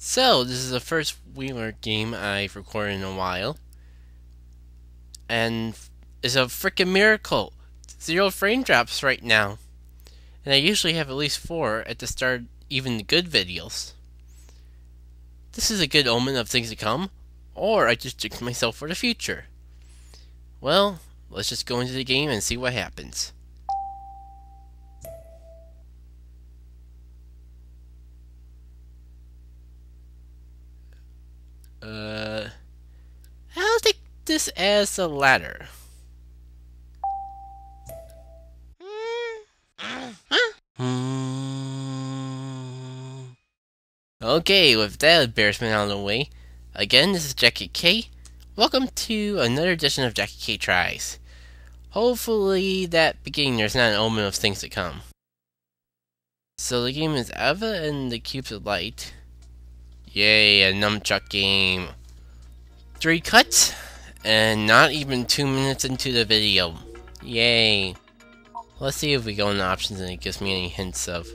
So, this is the first WiiWare game I've recorded in a while. And it's a freaking miracle. 0 frame drops right now. And I usually have at least 4 at the start, even the good videos. This is a good omen of things to come, or I just jinxed myself for the future. Well, let's just go into the game and see what happens. I'll take this as a ladder. Okay, with that embarrassment out of the way, again, this is JackitK. Welcome to another edition of JackitK Tries. Hopefully, that beginning there's not an omen of things to come. So the game is Eva and the Cubes of Light. Yay, a nunchuck game. 3 cuts, and not even 2 minutes into the video. Yay. Let's see if we go in the options and it gives me any hints of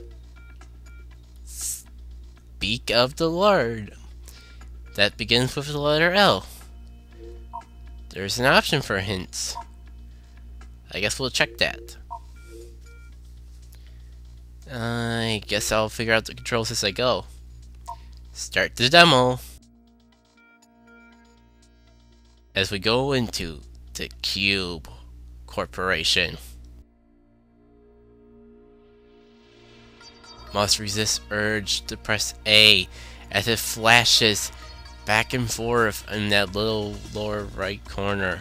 Speak of the Lord. That begins with the letter L. There's an option for hints. I guess we'll check that. I guess I'll figure out the controls as I go. Start the demo. As we go into the Cube Corporation. Must resist urge to press A as it flashes back and forth in that little lower right corner.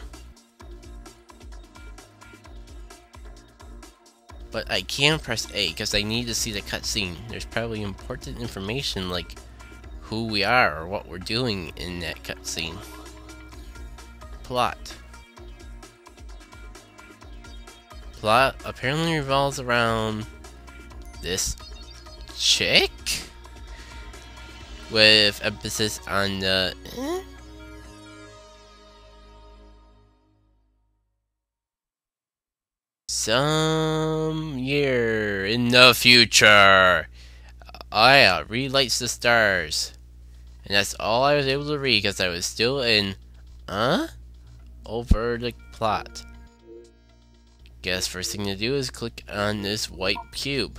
But I can't press A because I need to see the cutscene. There's probably important information like who we are or what we're doing in that cutscene. Plot. Plot apparently revolves around this chick? With emphasis on the some year in the future. Aya relights the stars. And that's all I was able to read because I was still in over the plot. Guess first thing to do is click on this white cube.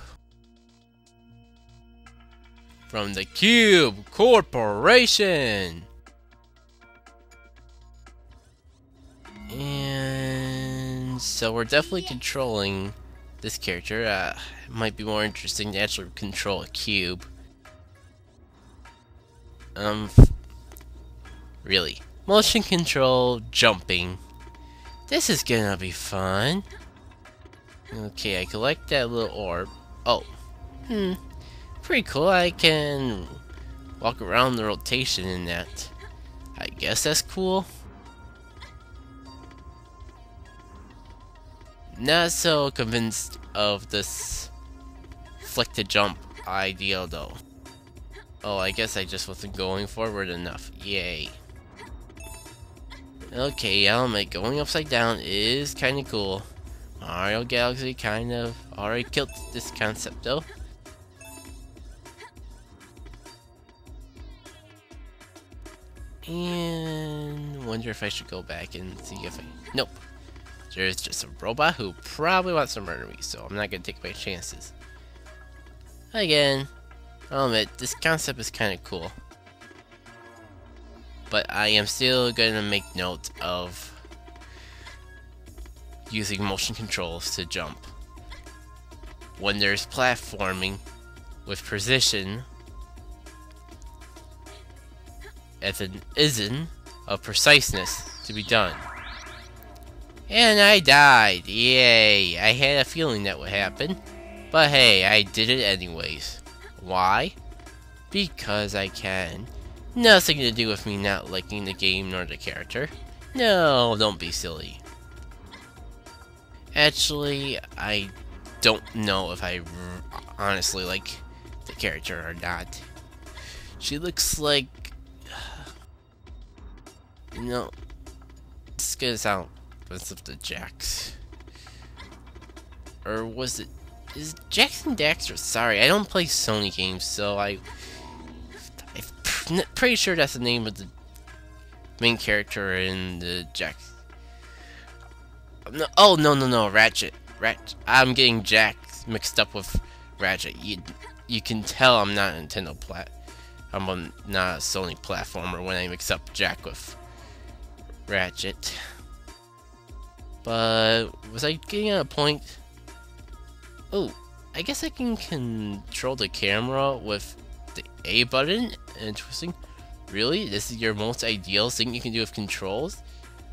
From the Cube Corporation! And so we're definitely controlling this character. It might be more interesting to actually control a cube. Really. Motion control, jumping. This is gonna be fun. Okay, I collect that little orb. Oh. Pretty cool. I can walk around the rotation in that. I guess that's cool. Not so convinced of this flick to jump idea though. Oh, I guess I just wasn't going forward enough. Yay. Okay, element going upside down is kinda cool. Mario Galaxy kind of already killed this concept though. And wonder if I should go back and see if I... Nope. There's just a robot who probably wants to murder me, so I'm not gonna take my chances. Again, I'll admit, this concept is kinda cool. But I am still gonna make note of using motion controls to jump. When there's platforming with precision, as an isn't of preciseness to be done. And I died. Yay. I had a feeling that would happen. But hey, I did it anyways. Why? Because I can. Nothing to do with me not liking the game nor the character. No, don't be silly. Actually, I don't know if I honestly like the character or not. She looks like... You know, this is gonna sound offensive to Jax. Or was it... Is Jackson Daxter? Sorry, I don't play Sony games, so I pretty sure that's the name of the main character in the Jack. No, oh no, Ratchet. I'm getting Jack mixed up with Ratchet. You can tell I'm not a Nintendo not a Sony platformer when I mix up Jack with Ratchet. But was I getting at a point? Oh, I guess I can control the camera with the A button. Interesting. Really? This is your most ideal thing you can do with controls?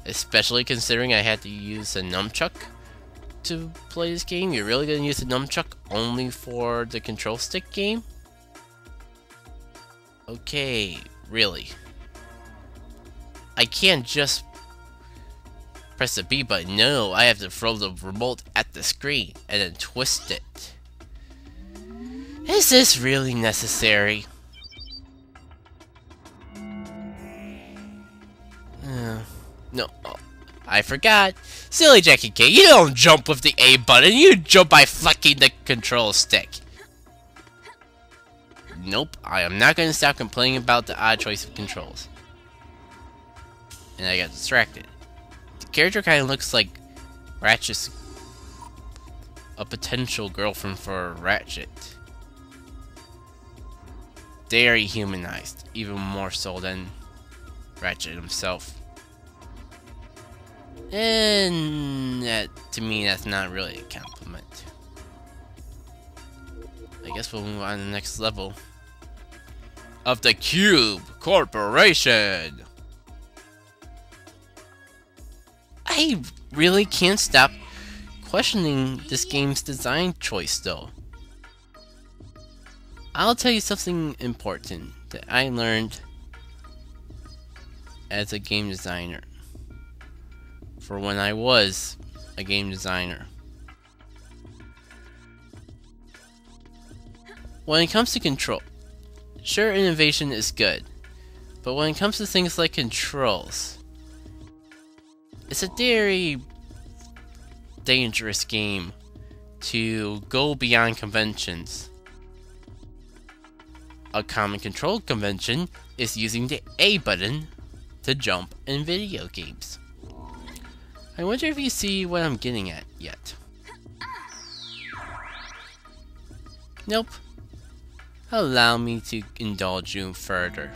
Especially considering I had to use a nunchuck to play this game? You're really gonna use the nunchuck only for the control stick game? Okay, really. I can't just press the B button. No, I have to throw the remote at the screen and then twist it. Is this really necessary? No, oh, I forgot. Silly JackitK, you don't jump with the A button, you jump by flicking the control stick. Nope, I am not going to stop complaining about the odd choice of controls. And I got distracted. The character kind of looks like Ratchet's a potential girlfriend for Ratchet. Very humanized, even more so than Ratchet himself. And that, to me, that's not really a compliment. I guess we'll move on to the next level of the Cube Corporation. I really can't stop questioning this game's design choice, though. I'll tell you something important that I learned as a game designer. For when I was a game designer. When it comes to control, sure, innovation is good, but when it comes to things like controls, it's a very dangerous game to go beyond conventions. A common control convention is using the A button to jump in video games. I wonder if you see what I'm getting at yet. Nope. Allow me to indulge you further.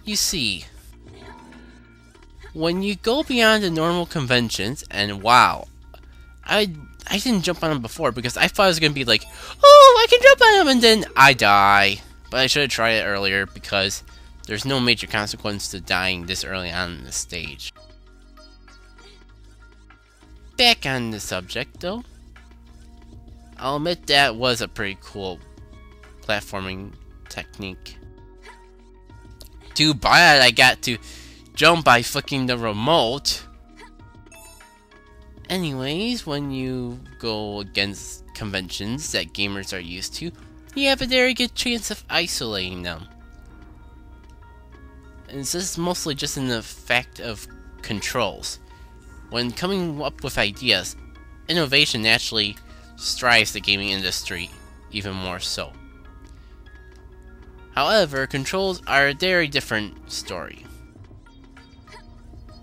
You see, when you go beyond the normal conventions, and wow, I didn't jump on them before because I thought it was gonna be like, oh, I can jump on them, and then I die. But I should have tried it earlier because there's no major consequence to dying this early on in the stage. Back on the subject, though, I'll admit that was a pretty cool platforming technique. Too bad I got to jump by flicking the remote. Anyways, when you go against conventions that gamers are used to, you have a very good chance of isolating them. And this is mostly just in the fact of controls. When coming up with ideas, innovation naturally strives the gaming industry even more so. However, controls are a very different story.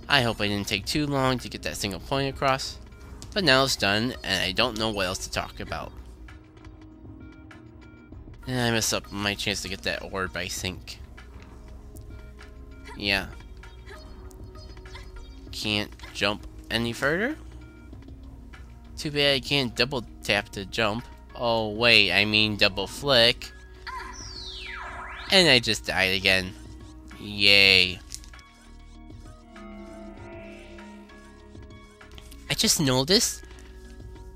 I hope I didn't take too long to get that single point across, but now it's done and I don't know what else to talk about. And I messed up my chance to get that orb, I think. Yeah. Can't jump any further? Too bad I can't double tap to jump. Oh wait, I mean double flick. And I just died again. Yay. I just noticed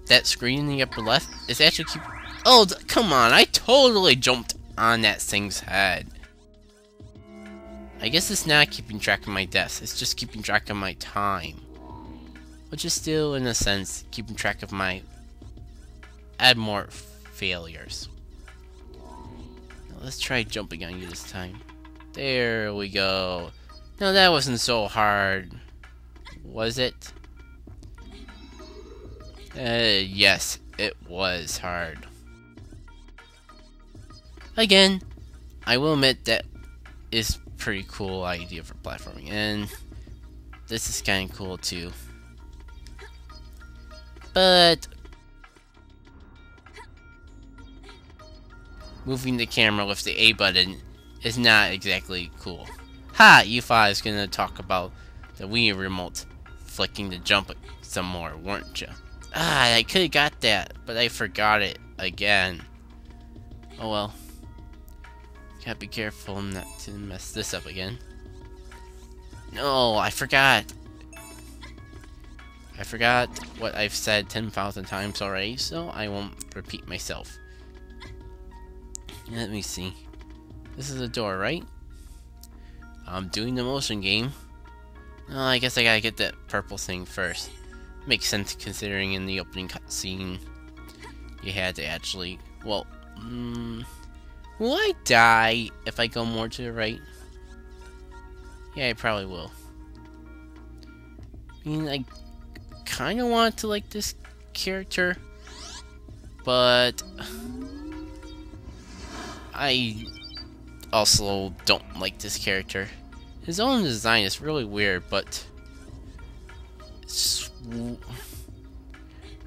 that screen in the upper left is actually oh, come on, I totally jumped on that thing's head. I guess it's not keeping track of my deaths, it's just keeping track of my time. Which is still, in a sense, keeping track of my add more failures. Now let's try jumping on you this time. There we go. No, that wasn't so hard. Was it? Yes, it was hard. Again, I will admit that is pretty cool idea for platforming, and this is kind of cool too. But moving the camera with the A button is not exactly cool. Ha! You thought I was gonna talk about the Wii remote flicking the jump some more, weren't you? Ah, I could've got that, but I forgot it again. Oh well. Gotta be careful not to mess this up again. No, I forgot. I forgot what I've said 10,000 times already, so I won't repeat myself. Let me see. This is a door, right? I'm doing the motion game. Oh, I guess I gotta get that purple thing first. Makes sense considering in the opening cutscene you had to actually... Well, will I die if I go more to the right? Yeah, I probably will. I mean, I kind of want to like this character, but I also don't like this character. His own design is really weird, but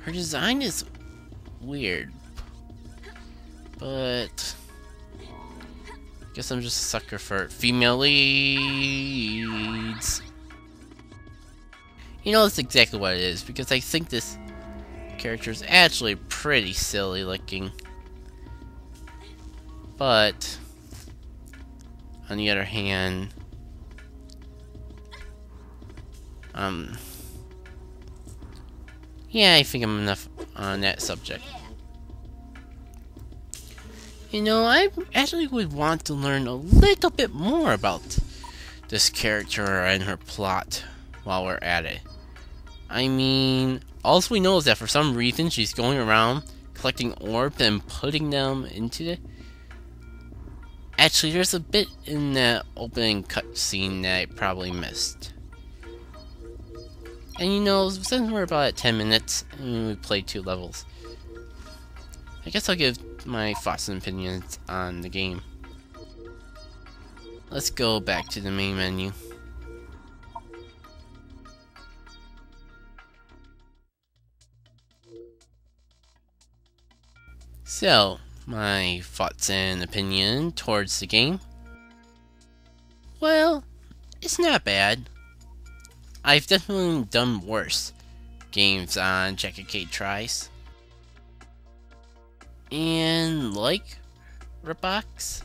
her design is weird. But guess I'm just a sucker for female leads. You know, that's exactly what it is, because I think this character is actually pretty silly looking. But on the other hand, yeah, I think I'm enough on that subject. You know, I actually would want to learn a little bit more about this character and her plot while we're at it. I mean, all we know is that for some reason she's going around collecting orbs and putting them into the... Actually, there's a bit in that opening cutscene that I probably missed. And you know, since we're about at 10 minutes and we played 2 levels, I guess I'll give my thoughts and opinions on the game. Let's go back to the main menu. So, my thoughts and opinion towards the game. Well, it's not bad. I've definitely done worse games on JackitK Tries. And like Roblox,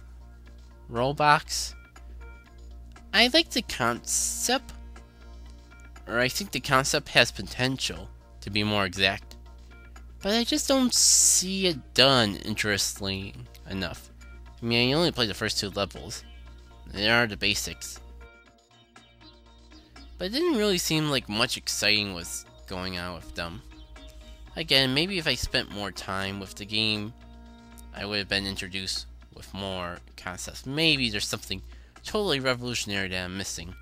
I like the concept, or I think the concept has potential to be more exact, but I just don't see it done interestingly enough. I mean, I only played the first 2 levels. They are the basics. But it didn't really seem like much exciting was going on with them. Again, maybe if I spent more time with the game, I would have been introduced with more concepts. Maybe there's something totally revolutionary that I'm missing,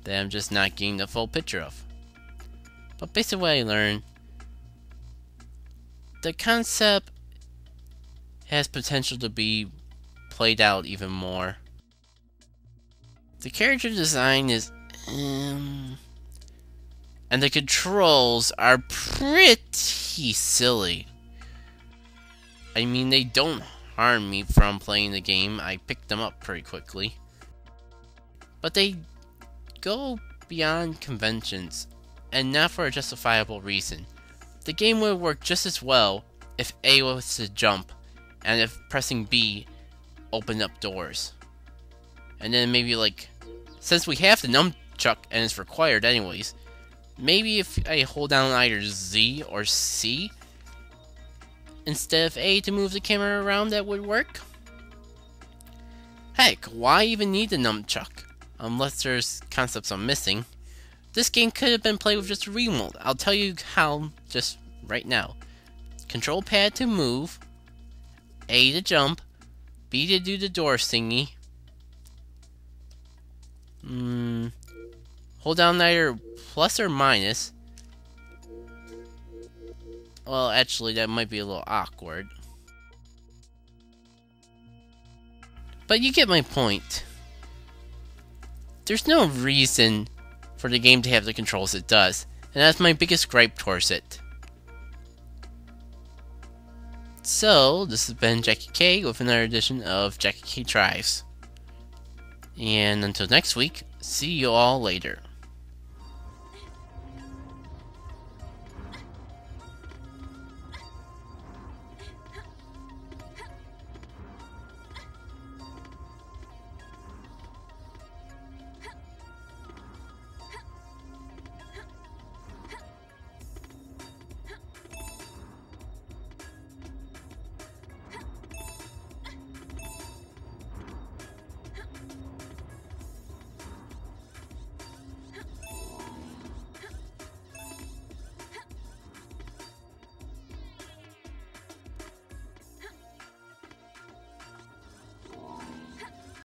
that I'm just not getting the full picture of. But basically what I learned, the concept has potential to be played out even more. The character design is and the controls are pretty silly. I mean, they don't harm me from playing the game. I picked them up pretty quickly. But they go beyond conventions, and not for a justifiable reason. The game would work just as well if A was to jump, and if pressing B opened up doors. And then maybe like, since we have the nunchuck and it's required anyways, maybe if I hold down either Z or C instead of A to move the camera around, that would work. Heck, why even need the nunchuck? Unless there's concepts I'm missing. This game could have been played with just a remote. I'll tell you how just right now. Control pad to move, A to jump, B to do the door thingy. Hold down either plus or minus. Well, actually, that might be a little awkward. But you get my point. There's no reason for the game to have the controls it does, and that's my biggest gripe towards it. So, this has been JackitK with another edition of JackitK Tries. And until next week, see you all later.